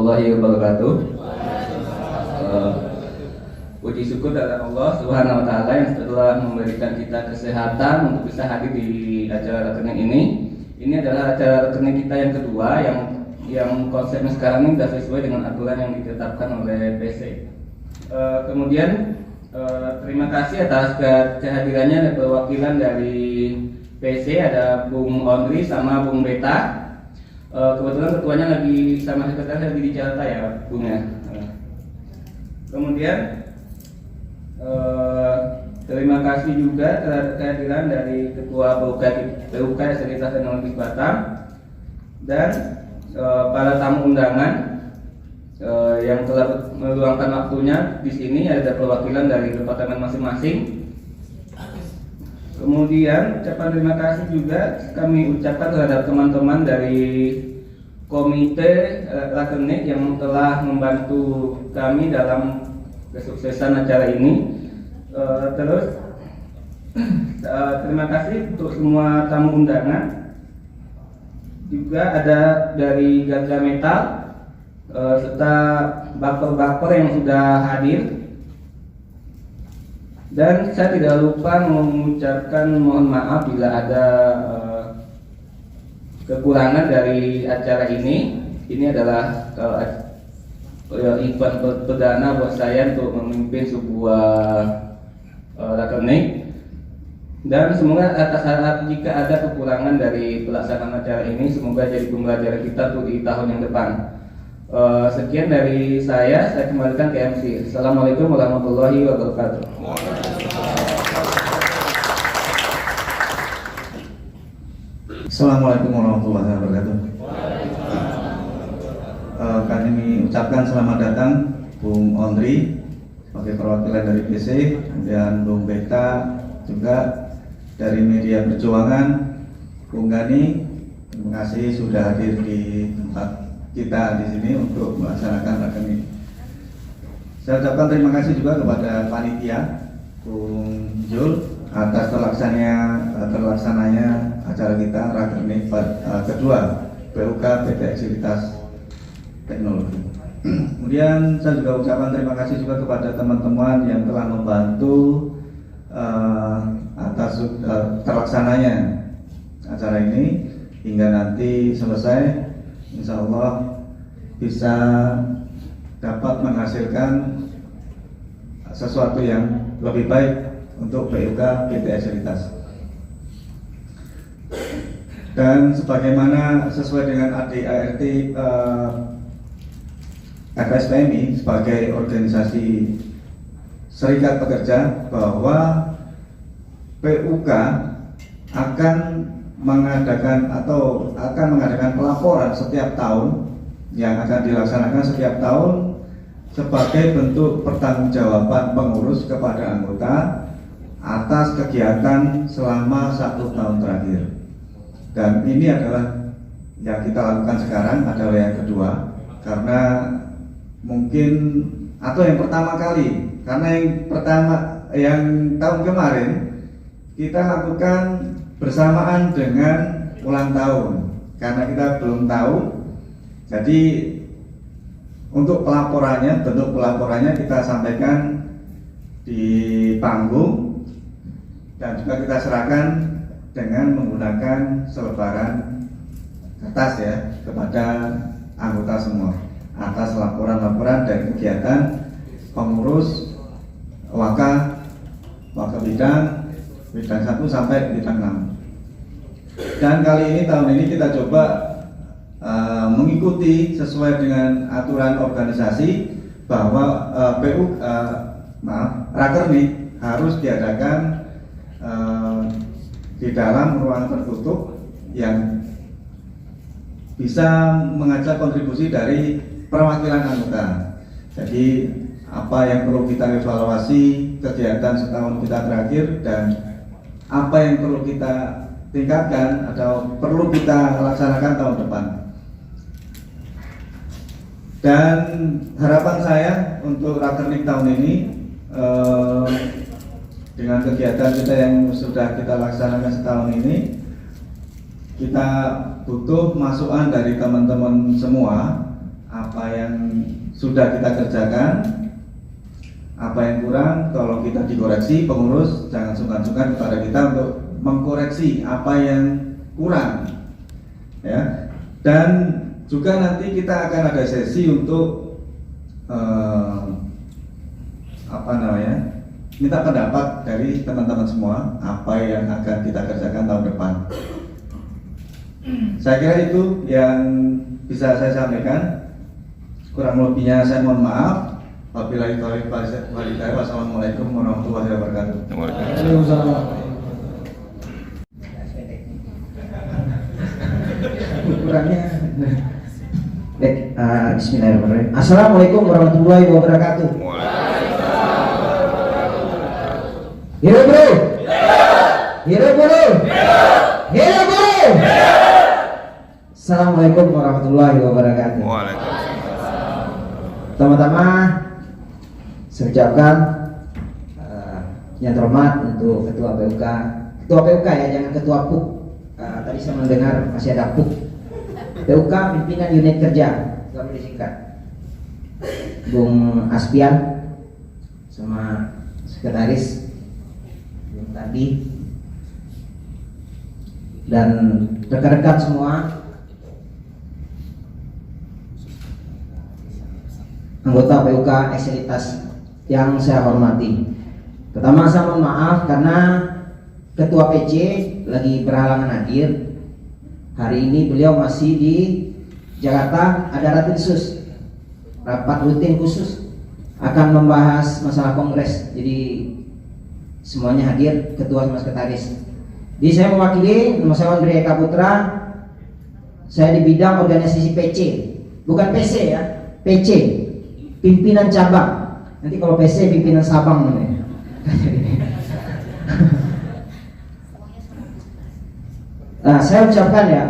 warahmatullahi wabarakatuh. Puji syukur kepada Allah Subhanahu wa Ta'ala yang telah memberikan kita kesehatan untuk bisa hadir di acara rekening ini. Ini adalah acara rekening kita yang kedua yang konsepnya sekarang ini sudah sesuai dengan aturan yang ditetapkan oleh PC. Kemudian terima kasih atas kehadirannya perwakilan dari PC, ada Bung Ondri sama Bung Beta. Kebetulan ketuanya lagi sama sekretaris lagi di Jakarta ya, Bung ya. Kemudian terima kasih juga terhadap kehadiran dari Ketua PUK Sekuritas Teknologi Batam dan para tamu undangan yang telah meluangkan waktunya di sini. Ada perwakilan dari departemen masing-masing. Kemudian ucapan terima kasih juga kami ucapkan terhadap teman-teman dari komite Rakernik yang telah membantu kami dalam kesuksesan acara ini. Terus terima kasih untuk semua tamu undangan. Juga ada dari Garda Metal serta baper-baper yang sudah hadir. Dan saya tidak lupa mengucapkan mohon maaf bila ada kekurangan dari acara ini. Ini adalah event perdana buat saya untuk memimpin sebuah rekening. Dan semoga atas harap jika ada kekurangan dari pelaksanaan acara ini, semoga jadi pembelajaran kita untuk di tahun yang depan. Sekian dari saya kembalikan ke MC. Assalamualaikum warahmatullahi wabarakatuh. Assalamualaikum warahmatullahi wabarakatuh. Kami ucapkan selamat datang Bung Ondri sebagai perwakilan dari PC, kemudian Bung Beta juga dari Media Perjuangan, Bung Gani, terima kasih sudah hadir di tempat kita di sini untuk melaksanakan rekening. Saya ucapkan terima kasih juga kepada panitia Bung Jul atas terlaksananya acara kita rekening kedua PUK PT Sekuritas Teknologi. Kemudian saya juga ucapkan terima kasih juga kepada teman-teman yang telah membantu atas terlaksananya acara ini hingga nanti selesai. Insya Allah bisa dapat menghasilkan sesuatu yang lebih baik untuk PUK PT Sekuritas. Dan sebagaimana sesuai dengan ADART FSPMI sebagai organisasi serikat pekerja, bahwa PUK akan mengadakan pelaporan setiap tahun yang akan dilaksanakan setiap tahun sebagai bentuk pertanggungjawaban pengurus kepada anggota atas kegiatan selama 1 tahun terakhir. Dan ini adalah yang kita lakukan sekarang adalah yang kedua, karena mungkin atau yang pertama kali, karena yang tahun kemarin kita lakukan bersamaan dengan ulang tahun, karena kita belum tahu. Jadi untuk bentuk pelaporannya kita sampaikan di panggung dan juga kita serahkan dengan menggunakan selebaran kertas ya kepada anggota semua atas laporan-laporan dari kegiatan pengurus waka bidang 1 sampai bidang 6. Dan kali ini tahun ini kita coba mengikuti sesuai dengan aturan organisasi bahwa Rakernik harus diadakan di dalam ruang tertutup yang bisa mengajak kontribusi dari perwakilan anggota. Jadi apa yang perlu kita evaluasi kegiatan setahun kita terakhir dan apa yang perlu kita tingkatkan atau perlu kita laksanakan tahun depan. Dan harapan saya untuk Rakernik tahun ini dengan kegiatan kita yang sudah kita laksanakan setahun ini, kita butuh masukan dari teman-teman semua apa yang sudah kita kerjakan, apa yang kurang tolong kita dikoreksi. Pengurus jangan sungkan-sungkan kepada kita untuk mengkoreksi apa yang kurang, ya. Dan juga nanti kita akan ada sesi untuk minta pendapat dari teman-teman semua apa yang akan kita kerjakan tahun depan. Saya kira itu yang bisa saya sampaikan. Kurang lebihnya saya mohon maaf. Wabillahi taufiq wal hidayah. Wassalamualaikum warahmatullahi wabarakatuh. Waalaikumsalam. Kurangnya. Baik, bismillahirrahmanirrahim. Assalamualaikum warahmatullahi wabarakatuh. Hidup bro. Hidup bro. Hidup bro. Assalamualaikum warahmatullahi wabarakatuh. Pertama-tama saya ucapkan yang terhormat untuk Ketua PUK ya, jangan Ketua PUK. Tadi saya mendengar masih ada PUK. PUK pimpinan unit kerja, kami disingkat. Bung Aspian sama sekretaris tadi dan rekan-rekan semua, anggota PUK ekselitas yang saya hormati. Pertama saya mohon maaf karena Ketua PC lagi berhalangan hadir. Hari ini beliau masih di Jakarta, ada rapat rutin khusus akan membahas masalah kongres. Jadi semuanya hadir, ketua sama sekretaris. Jadi saya mewakili, nama saya Andri Eka Putra. Saya di bidang organisasi PC, bukan PC ya, PC, pimpinan cabang. Nanti kalau PC pimpinan Sabang namanya. Nah, saya ucapkan ya,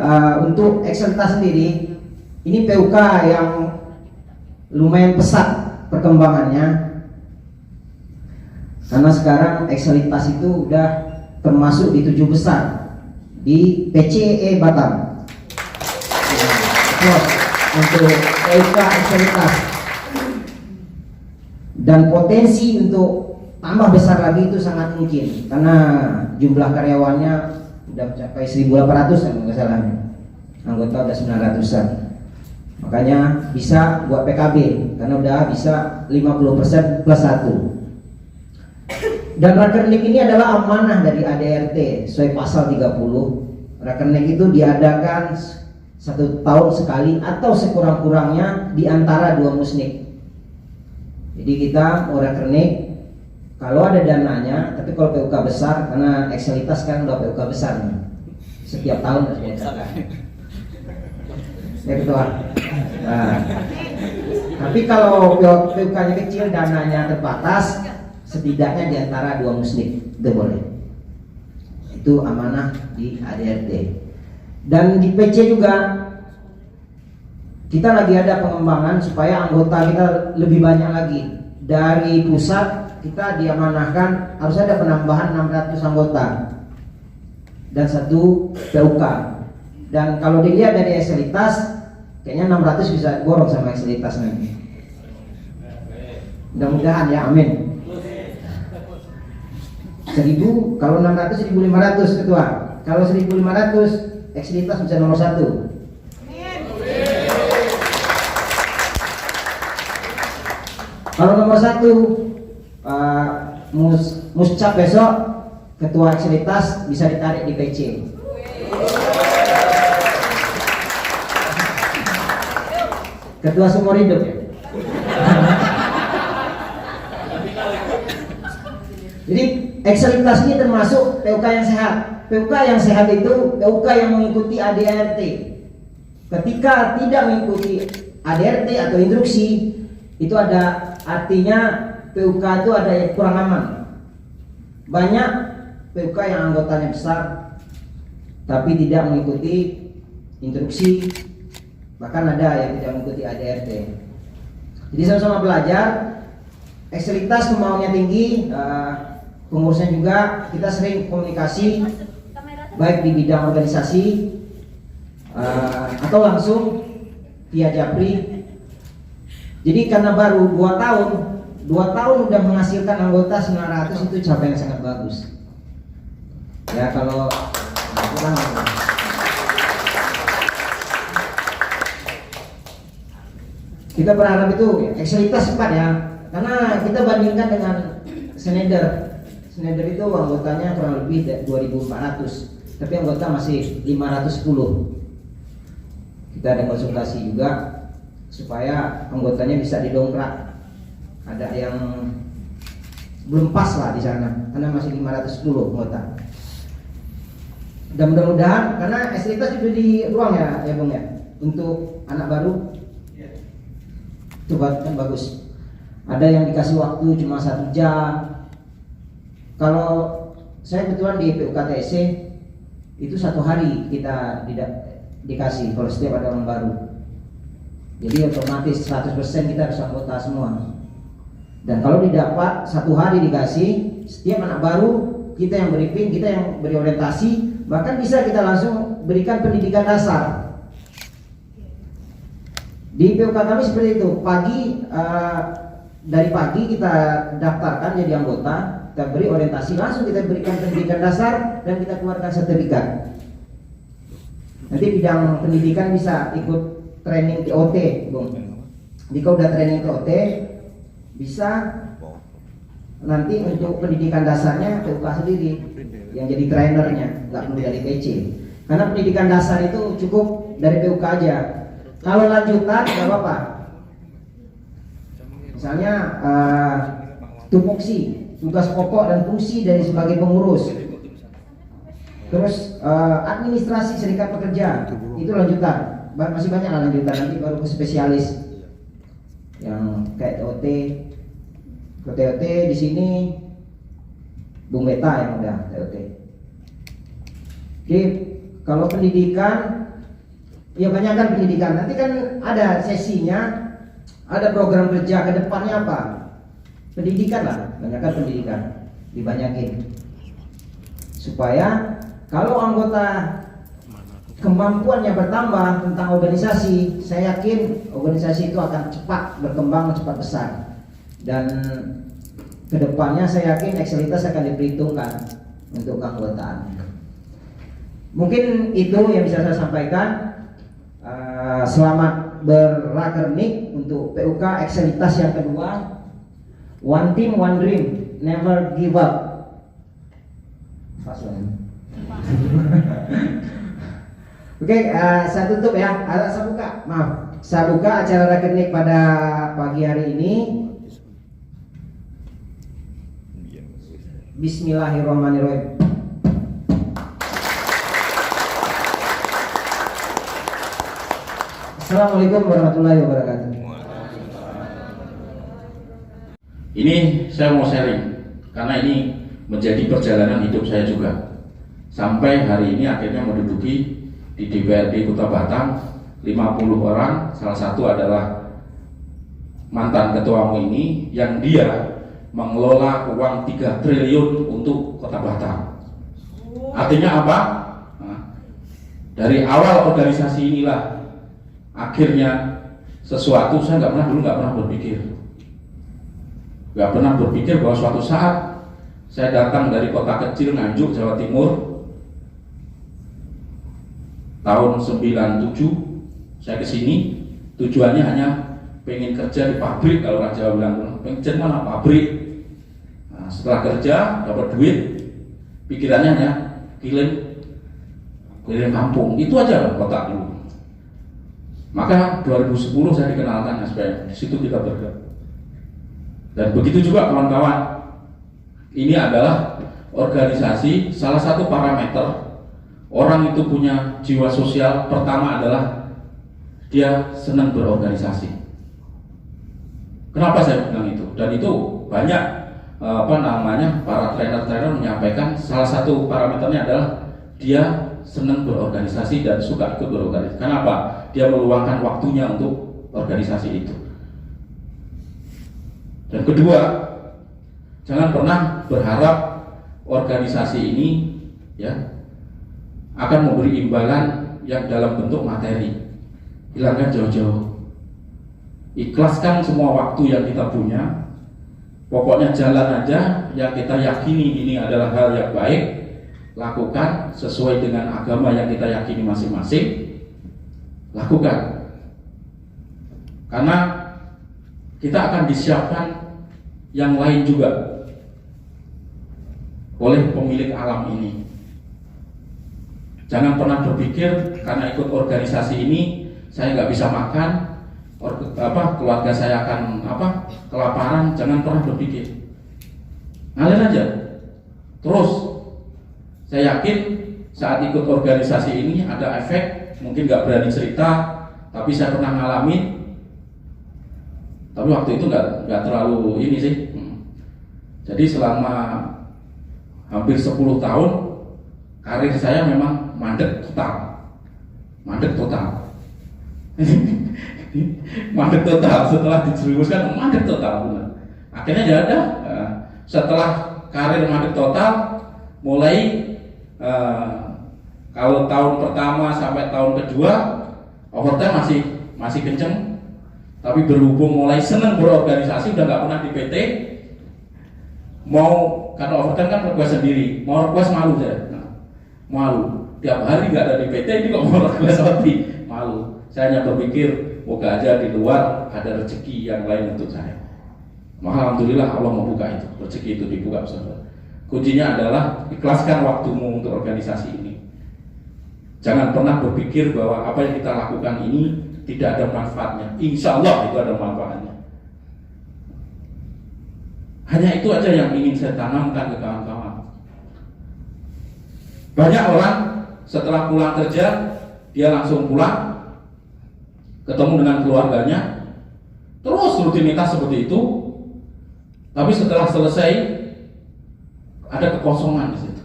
untuk ekselitas sendiri, ini PUK yang lumayan pesat perkembangannya. Karena sekarang ekselitas itu udah termasuk di 7 besar di PCE Batam. Untuk PUK ekselitas. Dan potensi untuk tambah besar lagi itu sangat mungkin karena jumlah karyawannya udah mencapai 1.800 kalau nggak salah. Anggota udah 900-an. Makanya bisa buat PKB karena udah bisa 50% plus 1. Dan rakernik ini adalah amanah dari ADRT sesuai pasal 30. Rakernik itu diadakan 1 tahun sekali atau sekurang-kurangnya di antara 2 musnik. Jadi kita mau rakernik kalau ada dananya, tapi kalau PUK besar karena ekselitas kan udah PUK besar nih. Setiap tahun harus diadakan. Ya ketua. Nah, tapi kalau PUK-nya kecil, dananya terbatas, setidaknya di antara 2 musnik itu boleh. Itu amanah di ADRT. Dan di PC juga kita lagi ada pengembangan supaya anggota kita lebih banyak lagi. Dari pusat kita diamanahkan harus ada penambahan 600 anggota dan 1 PUK. Dan kalau dilihat dari ekselitas, kayaknya 600 bisa borong sama ekselitas nanti. Mudah-mudahan ya, amin. 1000, kalau 600 1.500 ketua. Kalau 1.500 ekselitas bisa nomor 1. Kalau nomor 1 muscap besok ketua ekselitas bisa ditarik di PC. Ketua seumur hidup ya. Jadi ekselitas ini termasuk PUK yang sehat. PUK yang sehat itu PUK yang mengikuti ADRT. Ketika tidak mengikuti ADRT atau instruksi, itu ada artinya PUK itu ada yang kurang aman. Banyak PUK yang anggotanya besar tapi tidak mengikuti instruksi, bahkan ada yang tidak mengikuti ADRT. Jadi sama-sama belajar. Ekselitas kemauannya tinggi, pengurusnya juga. Kita sering komunikasi baik di bidang organisasi atau langsung via Japri Jadi karena baru 2 tahun udah menghasilkan anggota 900, itu capaian yang sangat bagus. Ya kalau kita berharap itu ekselitas cepat ya, karena kita bandingkan dengan Schneider itu anggotanya kurang lebih 2.400, tapi anggota masih 510. Kita ada konsultasi juga supaya anggotanya bisa didongkrak. Ada yang belum pas lah di sana, karena masih 510 anggota. Dan mudah-mudahan, karena ekselitas juga di ruang ya Bung ya, untuk anak baru itu kan bagus. Ada yang dikasih waktu cuma 1 jam. Kalau saya kebetulan di PUKTSC itu 1 hari kita dikasih kalau setiap ada orang baru. Jadi otomatis 100% kita harus anggota semua. Dan kalau didapat 1 hari dikasih, setiap anak baru kita yang briefing, kita yang beri orientasi, bahkan bisa kita langsung berikan pendidikan dasar. Di PUK kami seperti itu, dari pagi kita daftarkan jadi anggota, kita beri orientasi, langsung kita berikan pendidikan dasar dan kita keluarkan sertifikat. Nanti bidang pendidikan bisa ikut training TOT, Bung. Jika udah training TOT, bisa nanti untuk pendidikan dasarnya PUK sendiri yang jadi trainernya, nggak perlu dari PC. Karena pendidikan dasar itu cukup dari PUK aja. Kalau lanjutan nggak apa-apa. Misalnya tupoksi, tugas pokok dan fungsi dari sebagai pengurus. Terus administrasi serikat pekerja itu lanjutan. Masih banyak lah lanjutan, nanti baru ke spesialis yang kayak TOT. Ke TOT di sini Bung Beta yang udah TOT. Oke, kalau pendidikan ya banyakkan pendidikan. Nanti kan ada sesinya, ada program kerja ke depannya apa? Pendidikan lah, banyakkan pendidikan, dibanyakin. Supaya kalau anggota kemampuannya bertambah tentang organisasi, saya yakin organisasi itu akan cepat berkembang, cepat besar. Dan kedepannya saya yakin ekselitas akan diperhitungkan untuk keanggotaan. Mungkin itu yang bisa saya sampaikan. Selamat berrakernik untuk PUK ekselitas yang kedua. One team, one dream, never give up. Oke, saya tutup ya. Saya buka acara rakernik pada pagi hari ini. Bismillahirrahmanirrahim. Assalamualaikum warahmatullahi wabarakatuh. Ini saya mau sharing karena ini menjadi perjalanan hidup saya juga. Sampai hari ini akhirnya menduduki di DPRD Kota Batam 50 orang, salah satu adalah mantan ketuamu ini yang dia mengelola uang 3 triliun untuk Kota Batam. Artinya apa? Nah, dari awal organisasi inilah akhirnya sesuatu saya nggak pernah berpikir bahwa suatu saat saya datang dari kota kecil Nganjuk, Jawa Timur tahun 97. Saya kesini tujuannya hanya pengen kerja di pabrik, kalau orang Jawa bilang pengen mana pabrik. Nah, setelah kerja dapat duit, pikirannya hanya keliling kampung, itu aja kota dulu. Maka 2010 saya dikenalkan SPM, di situ kita bergerak. Dan begitu juga kawan-kawan. Ini adalah organisasi, salah satu parameter orang itu punya jiwa sosial pertama adalah dia senang berorganisasi. Kenapa saya bilang itu? Dan itu banyak para trainer-trainer menyampaikan salah satu parameternya adalah dia senang berorganisasi dan suka ikut berorganisasi. Kenapa? Dia meluangkan waktunya untuk organisasi itu. Dan kedua, jangan pernah berharap organisasi ini ya akan memberi imbalan yang dalam bentuk materi. Hilangkan jauh-jauh. ikhlaskan semua waktu yang kita punya, pokoknya jalan aja yang kita yakini ini adalah hal yang baik, lakukan sesuai dengan agama yang kita yakini masing-masing, lakukan. Karena kita akan disiapkan yang lain juga oleh pemilik alam ini. Jangan pernah berpikir karena ikut organisasi ini saya nggak bisa makan, keluarga saya akan kelaparan. Jangan pernah berpikir, ngalir aja terus. Saya yakin saat ikut organisasi ini ada efek, mungkin nggak berani cerita, tapi saya pernah ngalamin. Tapi waktu itu nggak terlalu ini sih. Jadi selama hampir 10 tahun karir saya memang mandek total. Mandek total. Mandek total, setelah dijerumuskan mandek total benar. Akhirnya ya ada. Setelah karir mandek total, mulai kalau tahun pertama sampai tahun kedua overtime masih kenceng, tapi berhubung mulai seneng berorganisasi, udah nggak pernah di PT. Mau karena overtime kan request sendiri, mau request malu saya, malu. Tiap hari nggak ada di PT, ini kok mau request lebih, malu. Saya hanya berpikir, moga aja di luar ada rezeki yang lain untuk saya. Alhamdulillah Allah membuka itu, rezeki itu dibuka saudara. Kuncinya adalah ikhlaskan waktumu untuk organisasi ini. Jangan pernah berpikir bahwa apa yang kita lakukan ini tidak ada manfaatnya. Insya Allah itu ada manfaatnya. Hanya itu aja yang ingin saya tanamkan ke kawan-kawan. Banyak orang setelah pulang kerja, dia langsung pulang, ketemu dengan keluarganya, terus rutinitas seperti itu. Tapi setelah selesai, ada kekosongan di situ.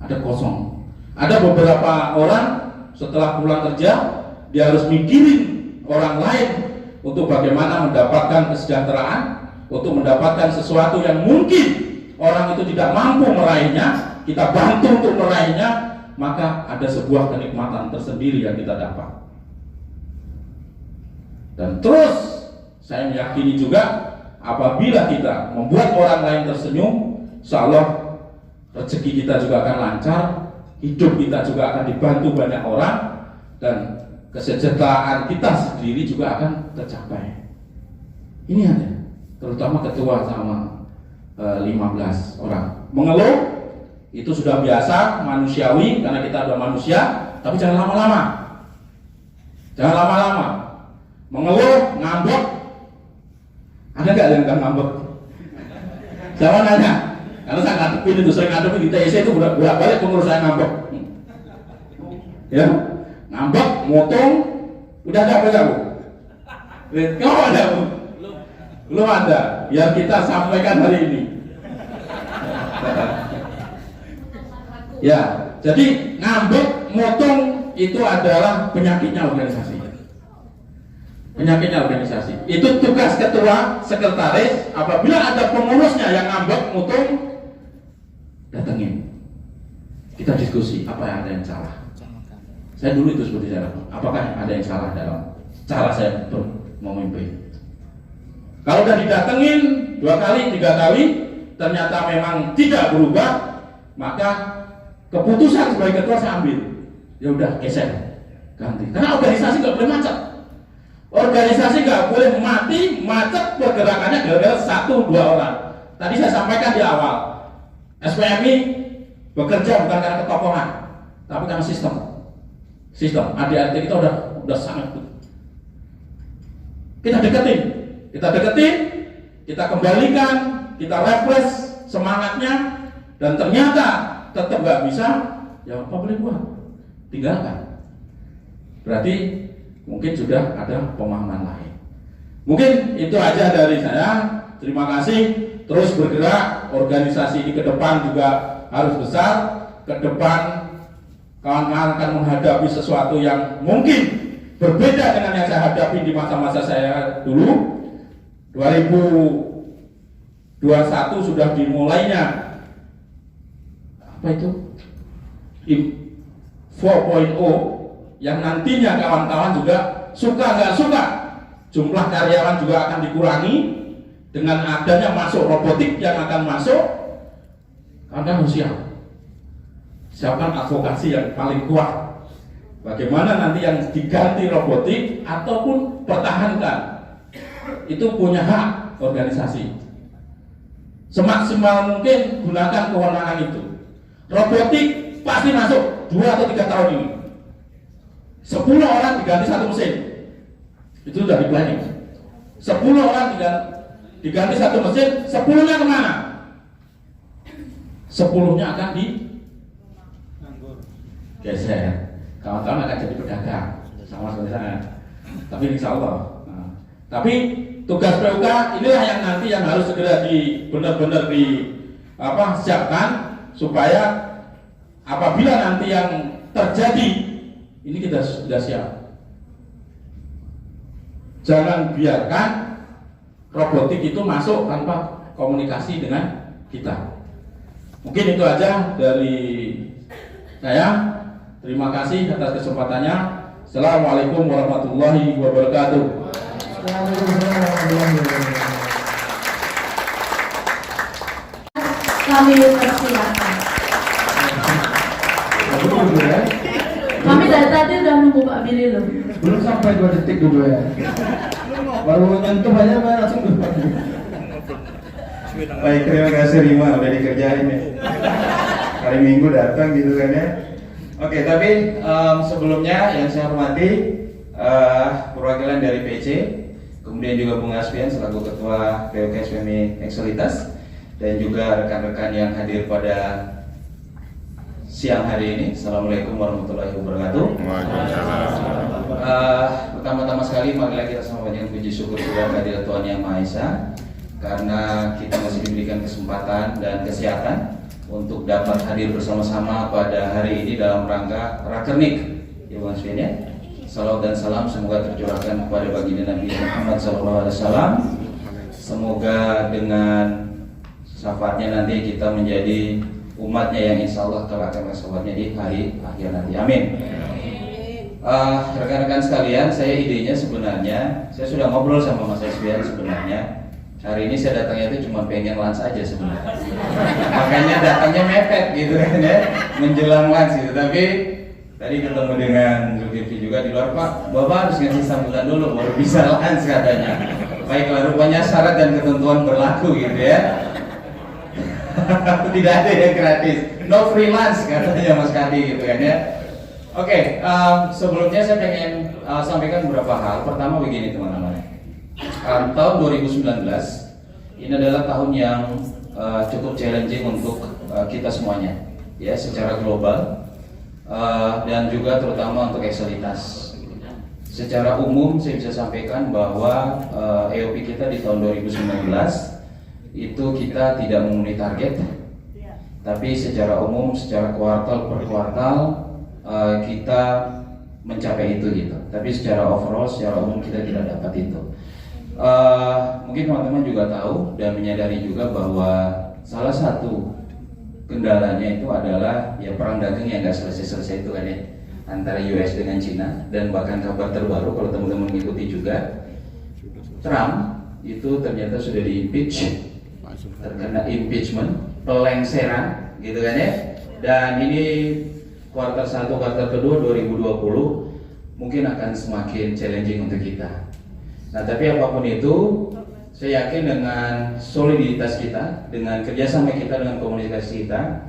Ada kosong. Ada beberapa orang setelah pulang kerja, dia harus mikirin orang lain untuk bagaimana mendapatkan kesejahteraan, untuk mendapatkan sesuatu yang mungkin orang itu tidak mampu meraihnya, kita bantu untuk meraihnya, maka ada sebuah kenikmatan tersendiri yang kita dapat. Dan terus saya meyakini juga apabila kita membuat orang lain tersenyum, insya Allah rezeki kita juga akan lancar, hidup kita juga akan dibantu banyak orang, dan kesejahteraan kita sendiri juga akan tercapai. Ini ada, terutama ketua sama 15 orang. Mengeluh itu sudah biasa, manusiawi karena kita adalah manusia, tapi jangan lama-lama. Jangan lama-lama. Mengeluh, ngambek. Ada nggak yang nggak ngambek? Saya nanya, karena saya ngadepin itu, saya ngadepin di TIC itu bolak-balik pengurus saya ngambek. Ya, ngambek, motong, udah ada apa Bu? Kau ada Bu? Belum ada. Biar kita sampaikan hari ini. Ya, jadi ngambek, motong itu adalah penyakitnya organisasi. Penyakitnya organisasi. Itu tugas ketua, sekretaris. Apabila ada pengurusnya yang ngambek, motong, datengin. Kita diskusi apa yang ada yang salah. Saya dulu itu seperti saya. Apakah ada yang salah dalam cara saya memimpin? Kalau udah didatengin 2 kali, 3 kali, ternyata memang tidak berubah, maka keputusan sebagai ketua saya ambil. Ya udah geser, ganti. Karena organisasi nggak boleh macet. Organisasi nggak boleh mati, macet pergerakannya gara-gara 1-2 orang. Tadi saya sampaikan di awal, SPMI bekerja bukan karena ketokohan, tapi karena sistem. Sistem, adik-adik kita udah sangat good. Kita deketin, kita kembalikan, kita refresh semangatnya, dan ternyata tetap nggak bisa, ya apa boleh buat, tinggalkan. Berarti mungkin sudah ada pemahaman lain. Mungkin itu aja dari saya. Terima kasih. Terus bergerak, organisasi ini ke depan juga harus besar. Ke depan kawan-kawan akan menghadapi sesuatu yang mungkin berbeda dengan yang saya hadapi di masa-masa saya dulu. 2021 sudah dimulainya apa itu? 4.0 yang nantinya kawan-kawan juga suka nggak suka jumlah karyawan juga akan dikurangi dengan adanya masuk robotik yang akan masuk. Anda harus siapkan advokasi yang paling kuat. Bagaimana nanti yang diganti robotik ataupun pertahankan, itu punya hak organisasi. Semaksimal mungkin gunakan kewenangan itu. Robotik pasti masuk 2 atau 3 tahun ini. 10 orang diganti 1 mesin. Itu sudah di planning. 10 orang diganti 1 mesin, 10-nya kemana? 10-nya akan geser. Kawan-kawan akan jadi pedagang sama seperti saya. Tapi insya Allah. Tapi tugas PUK inilah yang nanti yang harus segera benar-benar siapkan supaya apabila nanti yang terjadi ini kita sudah siap. Jangan biarkan robotik itu masuk tanpa komunikasi dengan kita. Mungkin itu aja dari saya. Terima kasih atas kesempatannya. Assalamualaikum warahmatullahi wabarakatuh. Kami persilakan. Kami dari tadi udah nunggu Pak Billy loh. Belum sampai 2 detik dulu ya. Baru nyentuh aja langsung dulu. Baik, terima kasih Rima udah dikerjain ya. Hari Minggu datang gitu kan ya. Oke, tapi sebelumnya yang saya hormati perwakilan dari PC, kemudian juga Bung Asfian selaku Ketua PUK SPMI Ekselitas, dan juga rekan-rekan yang hadir pada siang hari ini. Assalamualaikum warahmatullahi wabarakatuh. Pertama-tama sekali marilah kita sama banyak puji syukur kepada kehadirat Tuhan Yang Maha Esa, karena kita masih diberikan kesempatan dan kesehatan untuk dapat hadir bersama-sama pada hari ini dalam rangka Rakernik, ya Bang Asfian ya. Salawat dan salam semoga tercurahkan kepada baginda Nabi Muhammad SAW. Semoga dengan syafaatnya nanti kita menjadi umatnya yang insya Allah kelak akan syafaatnya di hari akhir nanti. Amin. Rekan-rekan sekalian, saya idenya sebenarnya, saya sudah ngobrol sama Mas Asfian sebenarnya. Hari ini saya datangnya itu cuma pengen lunch aja sebenarnya. Makanya datangnya mepet gitu kan ya, menjelang lunch gitu. Tapi tadi ketemu dengan Zulkifli juga di luar, Pak, Bapak harus ngasih sambutan dulu baru bisa lunch katanya. Baiklah, rupanya syarat dan ketentuan berlaku gitu ya. Tidak ada yang gratis, no free lunch katanya Mas Kadi gitu kan ya. Oke, sebelumnya saya pengen sampaikan beberapa hal. Pertama begini teman-teman. Tahun 2019 ini adalah tahun yang cukup challenging untuk kita semuanya, ya, secara global dan juga terutama untuk Ekselitas. Secara umum saya bisa sampaikan bahwa EOP kita di tahun 2019 itu kita tidak memenuhi target, tapi secara umum, secara kuartal per kuartal kita mencapai itu gitu. Tapi secara overall, secara umum kita tidak dapat itu. Mungkin teman-teman juga tahu dan menyadari juga bahwa salah satu kendalanya itu adalah ya perang dagang yang nggak selesai-selesai itu kan ya, antara US dengan Cina. Dan bahkan kabar terbaru kalau teman-teman mengikuti juga, Trump itu ternyata sudah di-impeach, terkena impeachment, pelengseran gitu kan ya. Dan ini kuartal 1, kuartal kedua 2020 mungkin akan semakin challenging untuk kita. Nah, tapi apapun itu, saya yakin dengan soliditas kita, dengan kerjasama kita, dengan komunikasi kita,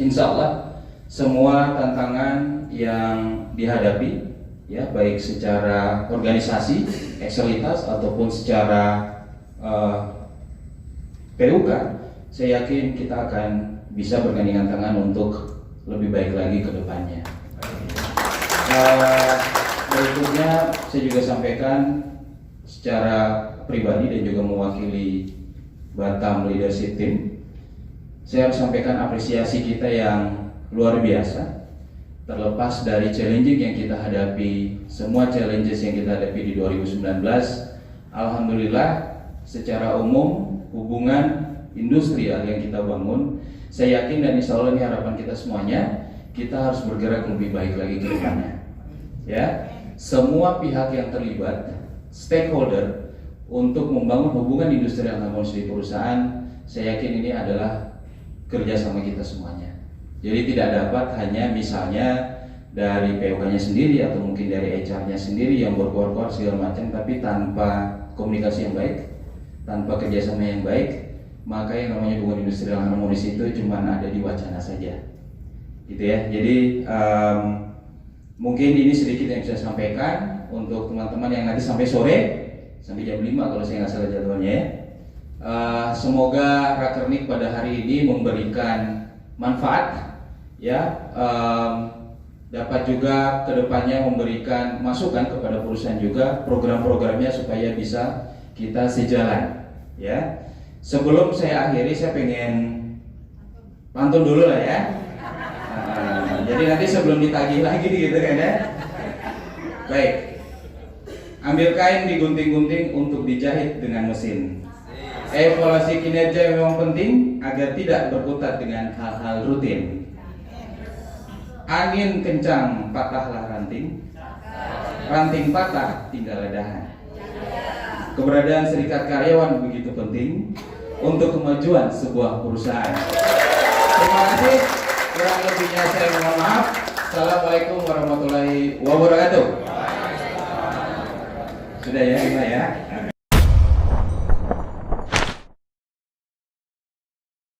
insya Allah semua tantangan yang dihadapi, ya, baik secara organisasi, Ekselitas ataupun secara PUK, saya yakin kita akan bisa bergandengan tangan untuk lebih baik lagi ke depannya. Berikutnya saya juga sampaikan secara pribadi dan juga mewakili Batam Leadership Team, saya harus sampaikan apresiasi kita yang luar biasa. Terlepas dari challenging yang kita hadapi, semua challenges yang kita hadapi di 2019, alhamdulillah secara umum hubungan industrial yang kita bangun, saya yakin dan insya Allah ini harapan kita semuanya, kita harus bergerak lebih baik lagi ke depannya. Ya, semua pihak yang terlibat, stakeholder untuk membangun hubungan industri yang harmonis di perusahaan, saya yakin ini adalah kerjasama kita semuanya. Jadi tidak dapat hanya misalnya dari POK-nya sendiri atau mungkin dari HR-nya sendiri yang berkuar-kuar segala macam, tapi tanpa komunikasi yang baik, tanpa kerjasama yang baik, maka yang namanya hubungan industri yang harmonis itu cuma ada di wacana saja, gitu ya. Jadi mungkin ini sedikit yang bisa saya sampaikan untuk teman-teman yang nanti sampai sore, sampai jam 5 kalau saya nggak salah jadwalnya ya. Semoga Rakernik pada hari ini memberikan manfaat, ya. Dapat juga kedepannya memberikan masukan kepada perusahaan juga program-programnya supaya bisa kita sejalan, ya. Sebelum saya akhiri, saya pengen pantun dulu lah ya. Jadi nanti sebelum ditagih lagi gitu kan ya. Baik, ambil kain digunting-gunting untuk dijahit dengan mesin. Evaluasi kinerja memang penting agar tidak berkutat dengan hal-hal rutin. Angin kencang patahlah ranting, ranting patah tinggal ledahan. Keberadaan serikat karyawan begitu penting untuk kemajuan sebuah perusahaan. Terima kasih. Kurang lebihnya saya mohon maaf. Assalamualaikum warahmatullahi wabarakatuh. Sudah ya, ya.